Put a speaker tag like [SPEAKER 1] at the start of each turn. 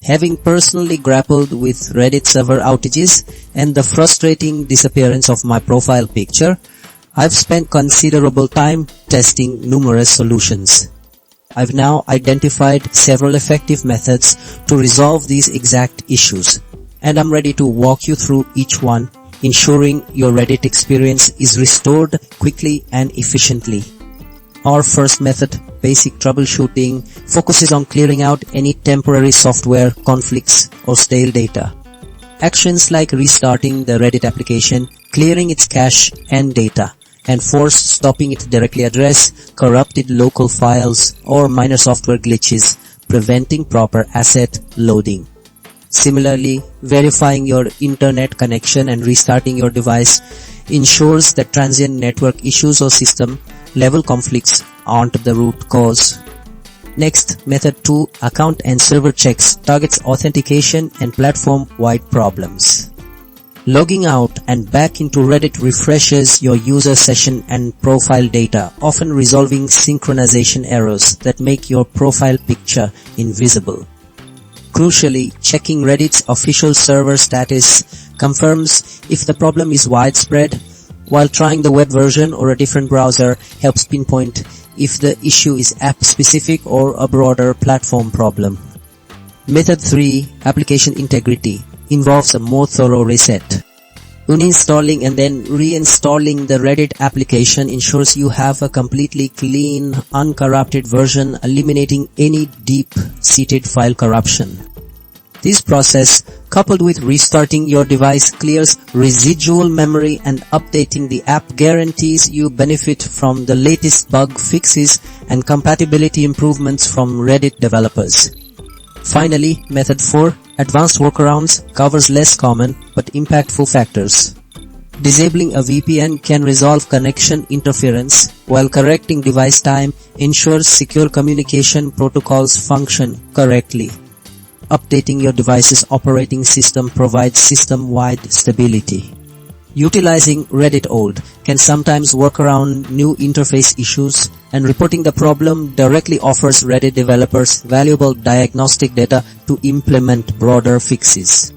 [SPEAKER 1] Having personally grappled with Reddit server outages and the frustrating disappearance of my profile picture, I've spent considerable time testing numerous solutions. I've now identified several effective methods to resolve these exact issues, and I'm ready to walk you through each one, ensuring your Reddit experience is restored quickly and efficiently. Our first method, basic troubleshooting, focuses on clearing out any temporary software conflicts or stale data. Actions like restarting the Reddit application, clearing its cache and data, and force stopping it directly address corrupted local files or minor software glitches, preventing proper asset loading. Similarly, verifying your internet connection and restarting your device ensures that transient network issues or system-level conflicts aren't the root cause. Next, method 2, account and server checks, targets authentication and platform-wide problems. Logging out and back into Reddit refreshes your user session and profile data, often resolving synchronization errors that make your profile picture invisible. Crucially, checking Reddit's official server status confirms if the problem is widespread, while trying the web version or a different browser helps pinpoint if the issue is app-specific or a broader platform problem. Method 3, application integrity, involves a more thorough reset. Uninstalling and then reinstalling the Reddit application ensures you have a completely clean, uncorrupted version, eliminating any deep-seated file corruption. This process, coupled with restarting your device, clears residual memory and updating the app guarantees you benefit from the latest bug fixes and compatibility improvements from Reddit developers. Finally, method 4, advanced workarounds, covers less common but impactful factors. Disabling a VPN can resolve connection interference, while correcting device time ensures secure communication protocols function correctly. Updating your device's operating system provides system-wide stability. Utilizing Reddit Old can sometimes work around new interface issues, and reporting the problem directly offers Reddit developers valuable diagnostic data to implement broader fixes.